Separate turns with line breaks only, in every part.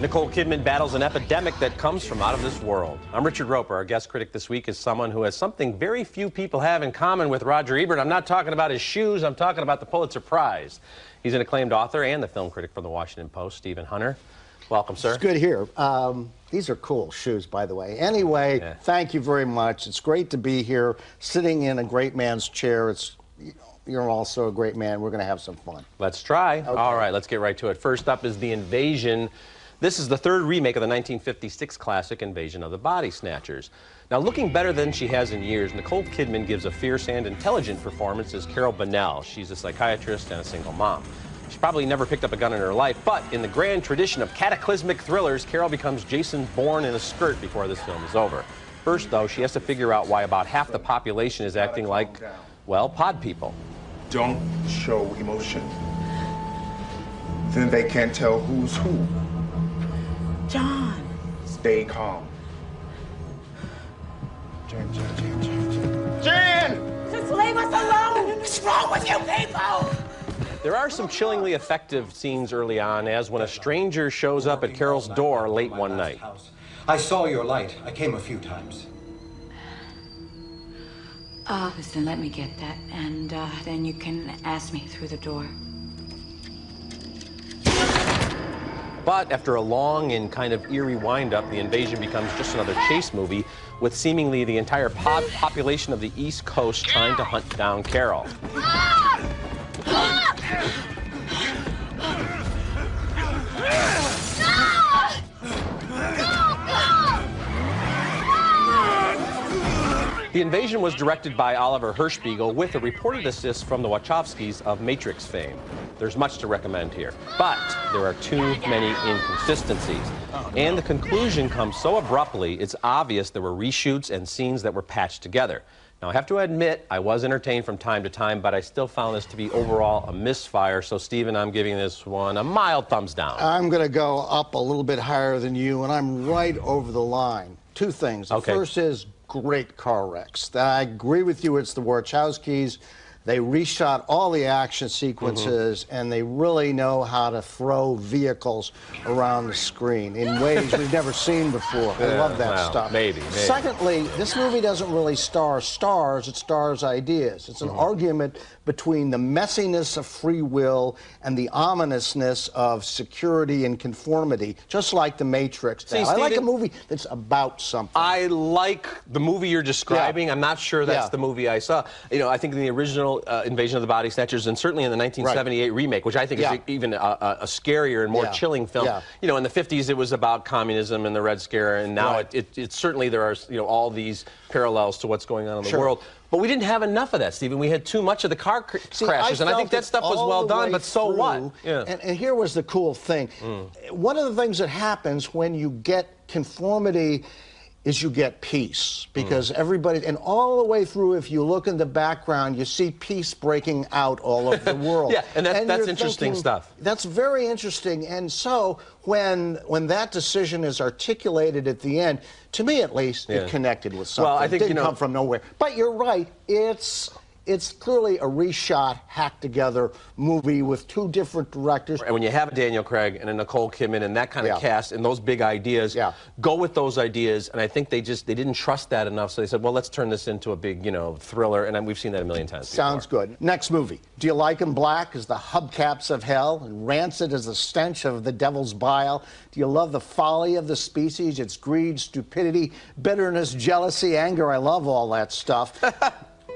Nicole Kidman battles an epidemic that comes from out of this world. I'm Richard Roeper. Our guest critic this week is someone who has something very few people have in common with Roger Ebert. I'm not talking about his shoes. I'm talking about the Pulitzer Prize. He's an acclaimed author and the film critic for the Washington Post, Stephen Hunter. Welcome, sir.
It's good here. These are cool shoes, by the way. Anyway, Thank you very much. It's great to be here, sitting in a great man's chair. You're also a great man. We're going to have some fun.
Let's try.
Okay.
All right, let's get right to it. First up is The Invasion. This is the third remake of the 1956 classic Invasion of the Body Snatchers. Now, looking better than she has in years, Nicole Kidman gives a fierce and intelligent performance as Carol Bonnell. She's a psychiatrist and a single mom. She probably never picked up a gun in her life, but in the grand tradition of cataclysmic thrillers, Carol becomes Jason Bourne in a skirt before this film is over. First, though, she has to figure out why about half the population is acting like, well, pod people.
Don't show emotion. Then they can't tell who's who.
John.
Stay calm. Jan!
Just leave us alone! What's wrong with you people?
There are some chillingly effective scenes early on, as when a stranger shows up at Carol's door late one night.
I saw your light. I came a few times.
Listen, let me get that, and then you can ask me through the door.
But after a long and kind of eerie wind-up, The Invasion becomes just another chase movie with seemingly the entire pod population of the East Coast trying to hunt down Carol. The Invasion was directed by Oliver Hirschbiegel with a reported assist from the Wachowskis of Matrix fame. There's much to recommend here, but there are too many inconsistencies. And the conclusion comes so abruptly, it's obvious there were reshoots and scenes that were patched together. Now, I have to admit, I was entertained from time to time, but I still found this to be overall a misfire. So, Stephen, I'm giving this one a mild thumbs down.
I'm going to go up a little bit higher than you, and I'm right over the line. Two things. The first is great car wrecks. I agree with you, it's the Wachowskis. They reshot all the action sequences, and they really know how to throw vehicles around the screen in ways we've never seen before. I love that stuff.
Maybe.
Secondly, this movie doesn't really star stars, it stars ideas. It's an argument between the messiness of free will and the ominousness of security and conformity, just like The Matrix.
See,
I like a movie that's about something.
I like the movie you're describing. I'm not sure that's the movie I saw. You know, I think in the original Invasion of the Body Snatchers, and certainly in the 1978 remake, which I think is even a scarier and more chilling film. You know, in the 50s it was about communism and the Red Scare, and now it certainly there are all these parallels to what's going on in the world. But we didn't have enough of that, Stephen. We had too much of the car crashes, and I think that stuff was well done, but so what?
And here was the cool thing. One of the things that happens when you get conformity is you get peace, because everybody, and all the way through, if you look in the background, you see peace breaking out all over the world.
And that's interesting stuff.
That's very interesting, and so when that decision is articulated at the end, to me at least, it connected with something.
Well, I think,
it didn't come from nowhere. But you're right, it's clearly a reshot, hacked together movie with two different directors.
And when you have a Daniel Craig and a Nicole Kidman and that kind of cast and those big ideas, go with those ideas. And I think they didn't trust that enough, so they said, well, let's turn this into a big, thriller. And we've seen that a million times before.
Sounds good. Next movie. Do You Like 'Em Black as the hubcaps of hell, and rancid as the stench of the devil's bile? Do you love the folly of the species, its greed, stupidity, bitterness, jealousy, anger? I love all that stuff.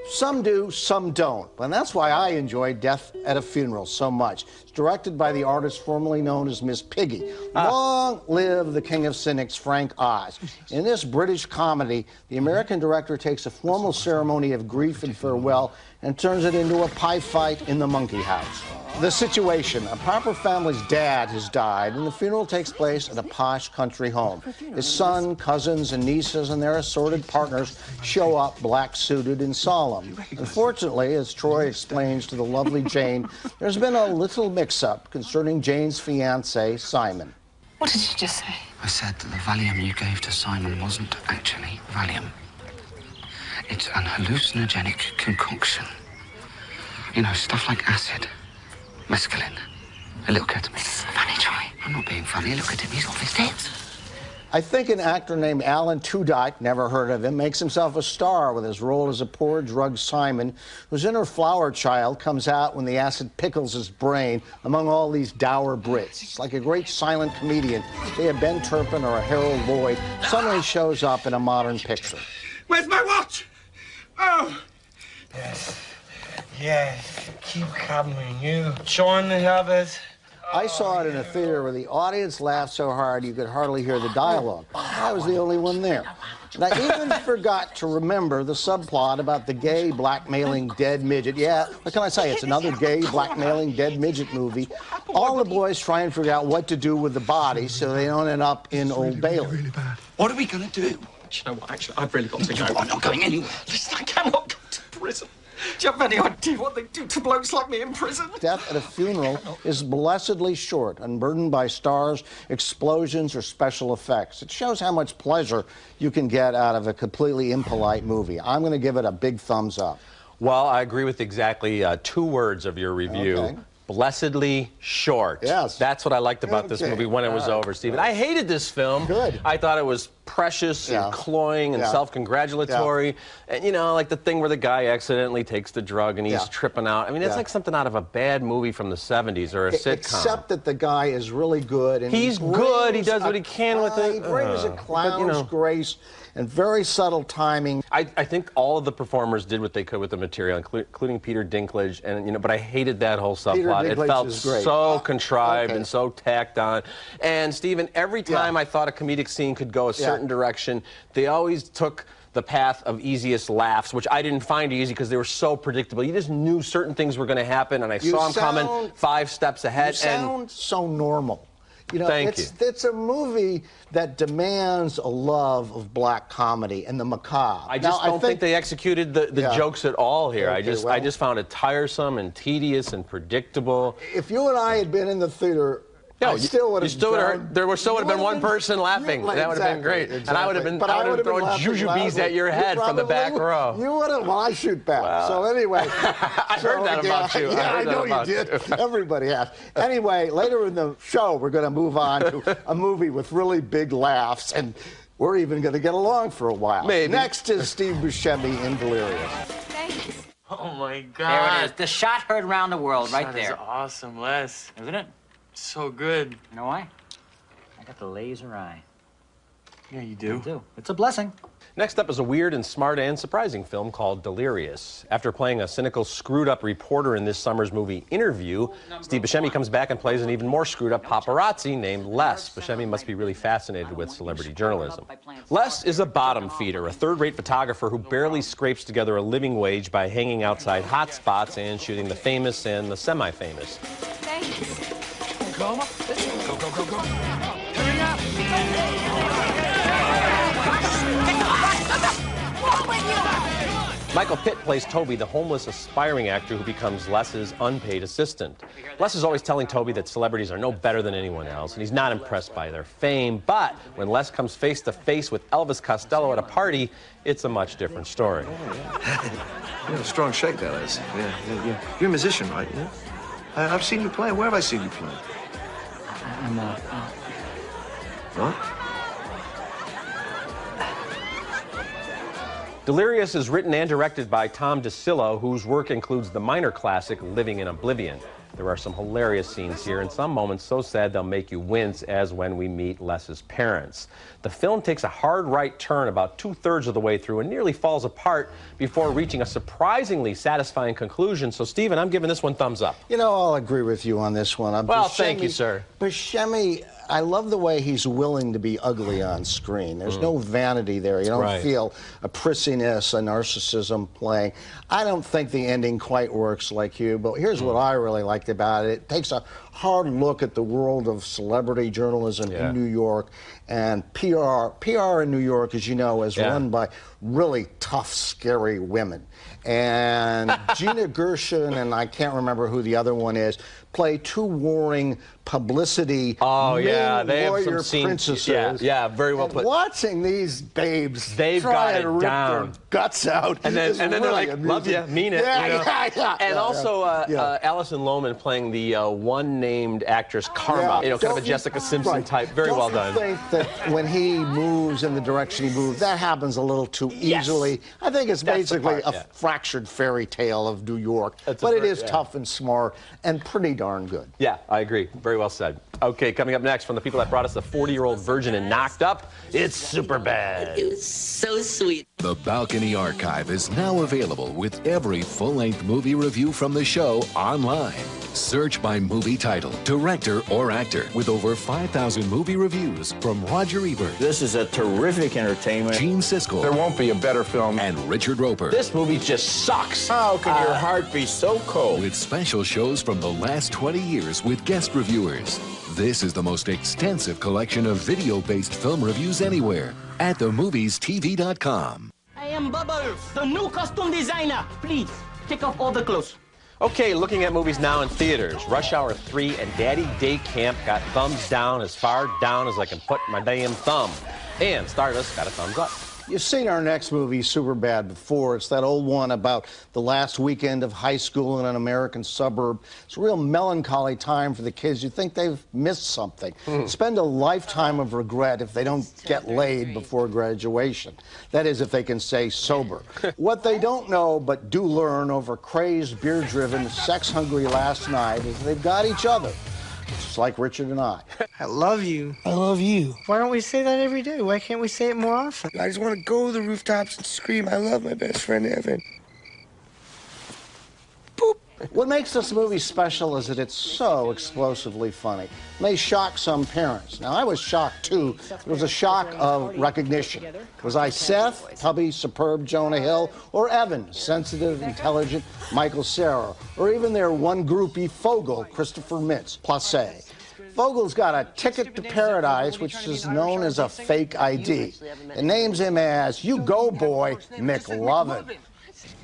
Some do, some don't. And that's why I enjoy Death at a Funeral so much. It's directed by the artist formerly known as Miss Piggy. Long live the king of cynics, Frank Oz. In this British comedy, the American director takes a formal ceremony of grief and farewell and turns it into a pie fight in the monkey house. The situation: a proper family's dad has died, and the funeral takes place at a posh country home. His son, cousins, and nieces and their assorted partners show up black-suited and solemn. Unfortunately, as Troy explains to the lovely Jane, there's been a little mix-up concerning Jane's fiancé, Simon.
What did you just say?
I said that the Valium you gave to Simon wasn't actually Valium. It's an hallucinogenic concoction. You know, stuff like acid, mescaline, Look at me. Funny, Joey. I'm not being funny. Look at him. He's off his tits.
I think an actor named Alan Tudyk, never heard of him, makes himself a star with his role as a poor drugged Simon whose inner flower child comes out when the acid pickles his brain among all these dour Brits. It's like a great silent comedian, say a Ben Turpin or a Harold Lloyd, suddenly shows up in a modern picture.
Where's my watch? Oh! Yes. Yes. Keep coming. You join the others.
I saw it in a theater where the audience laughed so hard you could hardly hear the dialogue. I was the only one there. And I even forgot to remember the subplot about the gay blackmailing dead midget. Yeah, what can I say? It's another gay blackmailing dead midget movie. All the boys try and figure out what to do with the body so they don't end up in Old Bailey.
Really bad.
What are we going to do?
You know what, actually, I've really got to go.
I'm not going anywhere.
Listen, I cannot go to prison. Do you have any idea what they do to blokes like me in prison?
Death at a funeral is blessedly short, unburdened by stars, explosions, or special effects. It shows how much pleasure you can get out of a completely impolite movie. I'm going to give it a big thumbs up.
Well, I agree with exactly 2 words of your review.
Okay.
Blessedly short.
Yes.
That's what I liked about this movie when it was over, Stephen. I hated this film.
Good.
I thought it was precious and cloying and self-congratulatory. And, you know, like the thing where the guy accidentally takes the drug and he's tripping out. I mean, it's like something out of a bad movie from the 70s or a sitcom.
Except that the guy is really good. And
he's good. He does what he can with it.
He brings a clown's grace and very subtle timing.
I think all of the performers did what they could with the material, including Peter Dinklage, and but I hated that whole subplot. It felt so contrived and so tacked on. And Stephen, every time I thought a comedic scene could go a certain direction, they always took the path of easiest laughs, which I didn't find easy because they were so predictable. You just knew certain things were going to happen, and I saw them coming 5 steps ahead.
You sound so normal. You know, it's a movie that demands a love of black comedy and the macabre.
I just don't think they executed the jokes at all here.
Okay,
I just found it tiresome and tedious and predictable.
If you and I had been in the theater, I still would have.
There would have been one person laughing. That would have been great, and I would have been. I would have thrown jujubes at your head from the back row.
You would have. Well, I shoot back. Wow. So anyway,
I heard that about you.
Yeah, I know you did. Everybody has. Anyway, later in the show, we're going to move on to a movie with really big laughs, and we're even going to get along for a while.
Maybe.
Next is Steve Buscemi in Delirious.
Thanks.
Oh, my God.
There it is. The shot heard around the world right there.
That is awesome, Les.
Isn't it?
So good.
You know why? I got the laser eye.
Yeah, you do.
I do. It's a blessing.
Next up is a weird and smart and surprising film called Delirious. After playing a cynical, screwed-up reporter in this summer's movie Interview, Steve Buscemi comes back and plays an even more screwed-up paparazzi named Les. Buscemi must be really fascinated with celebrity journalism. Les is a bottom feeder, a third-rate photographer who barely scrapes together a living wage by hanging outside hot spots and shooting the famous and the semi-famous.
Thanks.
Go, go, go, go. Hurry up!
Michael Pitt plays Toby, the homeless, aspiring actor who becomes Les's unpaid assistant. Les is always telling Toby that celebrities are no better than anyone else, and he's not impressed by their fame. But when Les comes face to face with Elvis Costello at a party, it's a much different story.
You have a strong shake, that is. Yeah. You're a musician, right? Yeah. I've seen you play. Where have I seen you play?
I'm
What?
Delirious is written and directed by Tom DeCillo, whose work includes the minor classic Living in Oblivion. There are some hilarious scenes here and some moments so sad they'll make you wince, as when we meet Les's parents. The film takes a hard right turn about 2/3 of the way through and nearly falls apart before reaching a surprisingly satisfying conclusion. So, Stephen, I'm giving this one thumbs up.
You know, I'll agree with you on this one.
Well, thank you, sir.
Buscemi, I love the way he's willing to be ugly on screen. There's no vanity there. You don't feel a prissiness, a narcissism playing. I don't think the ending quite works like you, but here's what I really liked about it. It takes a hard look at the world of celebrity journalism in New York and PR. PR in New York, as you know, is run by really tough, scary women. And Gina Gershon, and I can't remember who the other one is, play two warring publicity
they have
warrior
some scenes.
princesses.
Yeah, very well put.
Watching these babes
They've
try
got
to
it
rip
down.
their guts out,
and then they're
really
like,
amusing.
love you, mean it.
Yeah.
And also Alison Lohman playing the one named actress Karma, kind of a Jessica Simpson type. Very well done.
Don't you think that when he moves in the direction he moves, that happens a little too easily? I think it's basically a fractured fairy tale of New York, but it is tough and smart and pretty darn good.
Yeah, I agree. Very well said. Okay, coming up next from the people that brought us the 40-Year-Old Virgin and Knocked Up, it's SuperBad.
It was so sweet.
The Balcony Archive is now available with every full-length movie review from the show online. Search by movie title, director, or actor with over 5,000 movie reviews from Roger Ebert.
This is a terrific entertainment.
Gene Siskel.
There won't be a better film.
And Richard Roeper.
This movie just sucks.
How can your heart be so cold?
With special shows from the last 20 years with guest reviewers. This is the most extensive collection of video-based film reviews anywhere at themoviestv.com.
I am Bubbles, the new costume designer. Please, take off all the clothes.
Okay, looking at movies now in theaters. Rush Hour 3 and Daddy Day Camp got thumbs down as far down as I can put my damn thumb. And Stardust got a thumbs up.
You've seen our next movie, SuperBad, before. It's that old one about the last weekend of high school in an American suburb. It's a real melancholy time for the kids. You think they've missed something. Spend a lifetime of regret if they don't get laid before graduation. That is, if they can stay sober. What they don't know, but do learn over crazed, beer-driven, sex-hungry last night, is they've got each other. Just like Richard and I.
I love you.
I love you.
Why don't we say that every day? Why can't we say it more often?
I just want to go to the rooftops and scream, I love my best friend, Evan.
Boop. What makes this movie special is that it's so explosively funny. It may shock some parents. Now, I was shocked, too. It was a shock of recognition. Was I Seth, tubby, superb Jonah Hill, or Evan, sensitive, intelligent Michael Cera, or even their one groupie Fogel, Christopher Mintz, Placé? Fogel's got a ticket to paradise, which is known as a fake ID. It names him as, you go, boy, McLovin.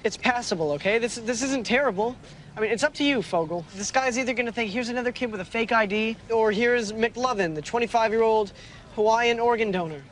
It's passable, okay? This isn't terrible. I mean, it's up to you, Fogel. This guy's either gonna think, here's another kid with a fake ID, or here's McLovin, the 25-year-old Hawaiian organ donor.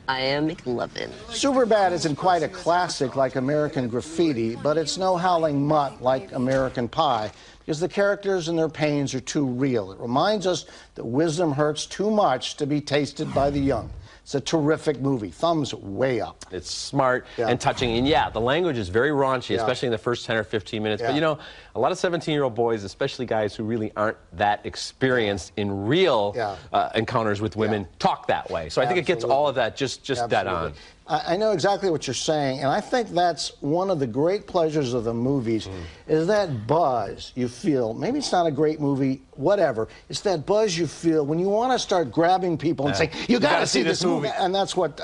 I am McLovin.
SuperBad isn't quite a classic like American Graffiti, but it's no howling mutt like American Pie, because the characters and their pains are too real. It reminds us that wisdom hurts too much to be tasted by the young. It's a terrific movie. Thumbs way up.
It's smart and touching. And the language is very raunchy, especially in the first 10 or 15 minutes. But, you know, a lot of 17-year-old boys, especially guys who really aren't that experienced in real encounters with women, talk that way. So I think it gets all of that just dead on.
I know exactly what you're saying, and I think that's one of the great pleasures of the movies, is that buzz you feel. Maybe it's not a great movie, whatever. It's that buzz you feel when you want to start grabbing people and say, you got to see this movie. And that's what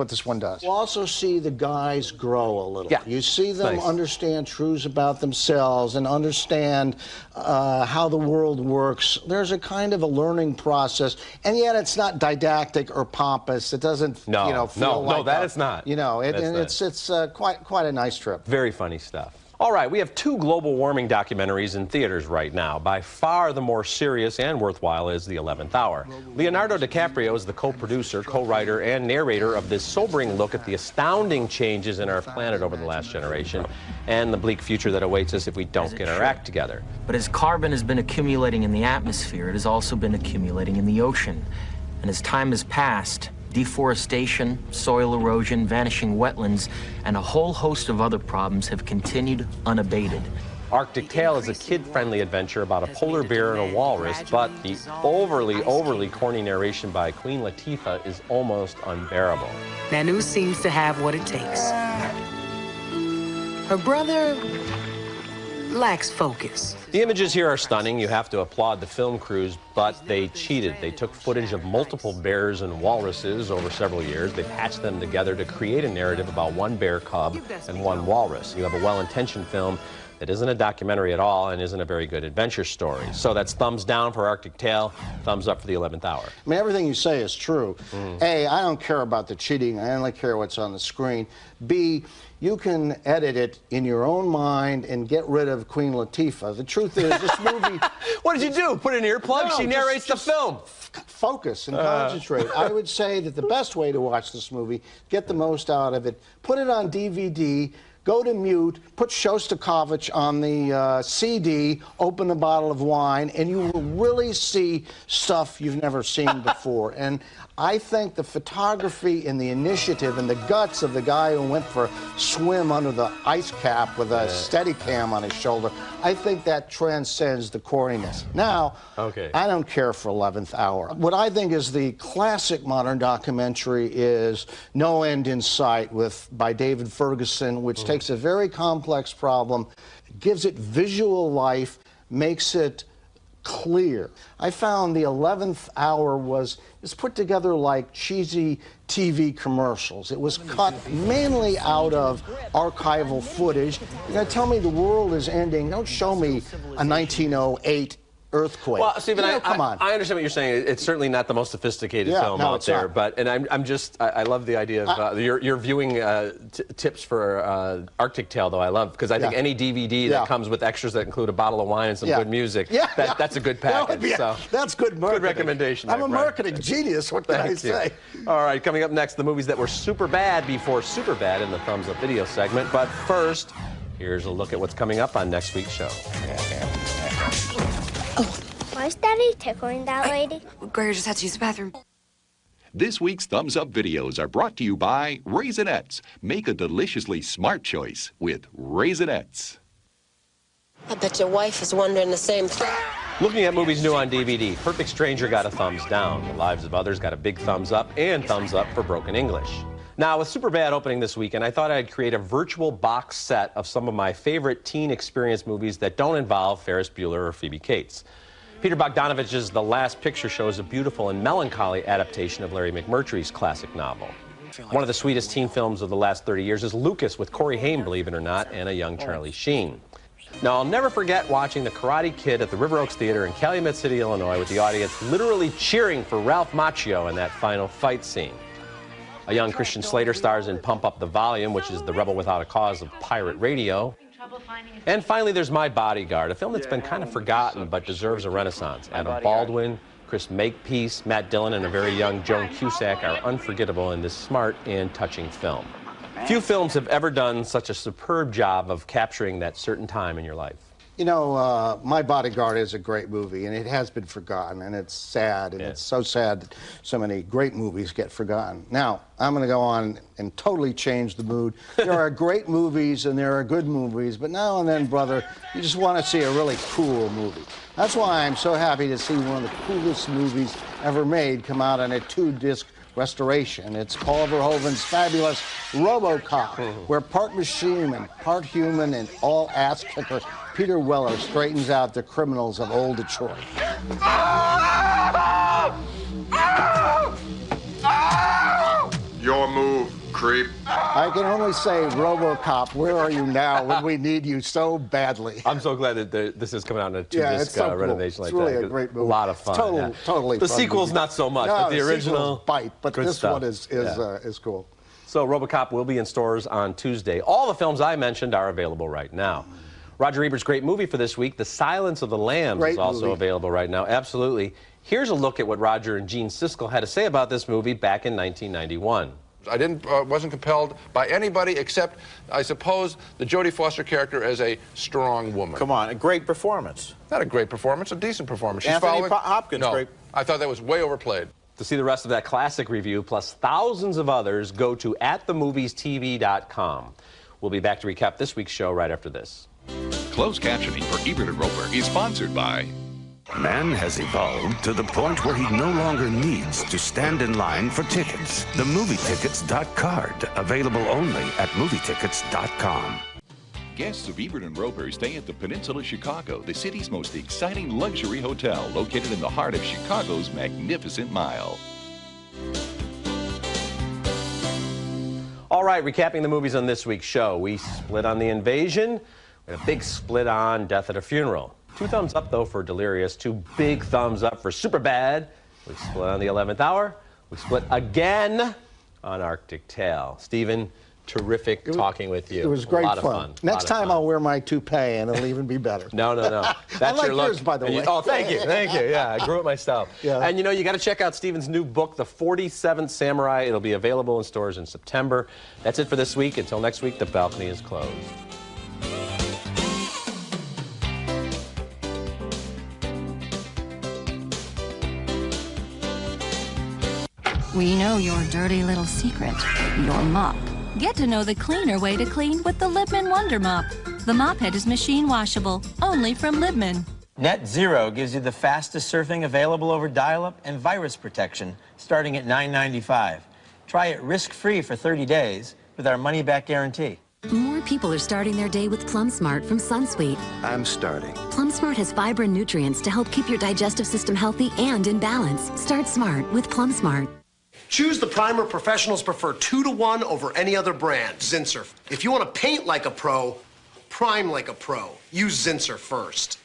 this one does. You also see the guys grow a little. You see them understand truths about themselves and understand how the world works. There's a kind of a learning process, and yet it's not didactic or pompous. It doesn't, feel like
that it's not.
You know, it's quite a nice trip.
Very funny stuff. All right, we have two global warming documentaries in theaters right now. By far the more serious and worthwhile is The 11th Hour. Leonardo DiCaprio is the co-producer, co-writer, and narrator of this sobering look at the astounding changes in our planet over the last generation and the bleak future that awaits us if we don't get our act together.
But as carbon has been accumulating in the atmosphere, it has also been accumulating in the ocean. And as time has passed, deforestation, soil erosion, vanishing wetlands, and a whole host of other problems have continued unabated.
Arctic Tale is a kid-friendly adventure about a polar bear and a walrus, but the overly corny narration by Queen Latifah is almost unbearable.
Nanu seems to have what it takes. Her brother lacks focus.
The images here are stunning. You have to applaud the film crews, but they cheated. They took footage of multiple bears and walruses over several years. They patched them together to create a narrative about one bear cub and one walrus. You have a well-intentioned film, It isn't a documentary at all and isn't a very good adventure story. So that's thumbs down for Arctic Tale, thumbs up for The 11th Hour.
I mean, everything you say is true. A, I don't care about the cheating. I only care what's on the screen. B, you can edit it in your own mind and get rid of Queen Latifah. The truth is, this movie...
What did you do? Put in earplugs?
No,
she narrates the film.
Focus and concentrate. I would say that the best way to watch this movie, get the most out of it, put it on DVD, go to mute, put Shostakovich on the CD, open a bottle of wine, and you will really see stuff you've never seen before. And I think the photography and the initiative and the guts of the guy who went for a swim under the ice cap with a Steadicam on his shoulder, I think that transcends the corniness. Now, I don't care for 11th Hour. What I think is the classic modern documentary is No End in Sight by David Ferguson, which takes a very complex problem, gives it visual life, makes it clear. I found The 11th Hour was put together like cheesy TV commercials. It was cut mainly out of archival footage. You're going to tell me the world is ending. Don't show me a 1908 earthquake.
Well, Stephen,
come on.
I understand what you're saying. It's certainly not the most sophisticated film out there, but I love the idea of your viewing tips for Arctic Tale, though. I love, because I think any DVD that comes with extras that include a bottle of wine and some good music, that's a good package.
That's good marketing.
Good recommendation.
I'm a marketing genius. What can I say?
All right, coming up next, the movies that were super bad before SuperBad in the Thumbs Up video segment. But first, here's a look at what's coming up on next week's show.
Why is Daddy tickling that lady?
Gregor just had to use the bathroom.
This week's Thumbs Up videos are brought to you by Raisinets. Make a deliciously smart choice with Raisinets.
I bet your wife is wondering the same thing.
Looking at movies new on DVD, Perfect Stranger got a thumbs down. The Lives of Others got a big thumbs up and thumbs up for Broken English. Now, with SuperBad opening this weekend, I thought I'd create a virtual box set of some of my favorite teen experience movies that don't involve Ferris Bueller or Phoebe Cates. Peter Bogdanovich's The Last Picture Show is a beautiful and melancholy adaptation of Larry McMurtry's classic novel. One of the sweetest teen films of the last 30 years is Lucas with Corey Haim, believe it or not, and a young Charlie Sheen. Now, I'll never forget watching The Karate Kid at the River Oaks Theater in Calumet City, Illinois, with the audience literally cheering for Ralph Macchio in that final fight scene. A young Christian Slater stars in Pump Up the Volume, which is the Rebel Without a Cause of pirate radio. And finally, there's My Bodyguard, a film that's been kind of forgotten but deserves a renaissance. Adam Baldwin, Chris Makepeace, Matt Dillon, and a very young Joan Cusack are unforgettable in this smart and touching film. Few films have ever done such a superb job of capturing that certain time in your life.
You know, My Bodyguard is a great movie, and it has been forgotten, and it's sad, and it's so sad that so many great movies get forgotten. Now, I'm going to go on and totally change the mood. There are great movies, and there are good movies, but now and then, brother, you just want to see a really cool movie. That's why I'm so happy to see one of the coolest movies ever made come out on a 2-disc restoration. It's Paul Verhoeven's fabulous RoboCop, where part machine and part human and all ass kicker Peter Weller straightens out the criminals of old Detroit.
Your move, creep.
I can only say, RoboCop, where are you now when we need you so badly?
I'm so glad that this is coming out in a 2-disc renovation like
that. It's really
that.
a great movie.
A lot of fun.
Totally
The
fun
sequel's
movie.
not so much,
no,
but the original
bite. But this
stuff.
one is cool.
So RoboCop will be in stores on Tuesday. All the films I mentioned are available right now. Roger Ebert's great movie for this week, The Silence of the Lambs, is also available right now. Absolutely. Here's a look at what Roger and Gene Siskel had to say about this movie back in 1991.
I wasn't compelled by anybody except, I suppose, the Jodie Foster character as a strong woman.
Come on, a great performance.
Not a great performance, a decent performance.
Anthony Hopkins,
no,
great.
I thought that was way overplayed.
To see the rest of that classic review, plus thousands of others, go to atthemoviestv.com. We'll be back to recap this week's show right after this.
Closed captioning for Ebert and Roeper is sponsored by...
Man has evolved to the point where he no longer needs to stand in line for tickets. The MovieTickets.card, available only at MovieTickets.com.
Guests of Ebert and Roeper stay at the Peninsula Chicago, the city's most exciting luxury hotel, located in the heart of Chicago's Magnificent Mile. All
right, recapping the movies on this week's show. We split on The Invasion. And a big split on Death at a Funeral. 2 thumbs up, though, for Delirious. 2 big thumbs up for SuperBad. We split on The 11th Hour. We split again on Arctic Tale. Stephen, terrific talking with you.
It was great
fun.
fun. Next time I'll wear my toupee and it'll even be better.
No. That's
I like
your look.
yours, by the way.
Oh, thank you. Yeah, I grew it myself.
Yeah.
And you got to check out Stephen's new book, The 47th Samurai. It'll be available in stores in September. That's it for this week. Until next week, the balcony is closed.
We know your dirty little secret, your mop. Get to know the cleaner way to clean with the Libman Wonder Mop. The mop head is machine washable, only from Libman.
Net Zero gives you the fastest surfing available over dial-up and virus protection, starting at $9.95. Try it risk-free for 30 days with our money-back guarantee.
More people are starting their day with Plum Smart from Sunsweet.
I'm starting.
Plum Smart has fiber and nutrients to help keep your digestive system healthy and in balance. Start smart with Plum Smart.
Choose the primer professionals prefer 2-to-1 over any other brand, Zinsser. If you want to paint like a pro, prime like a pro, use Zinsser first.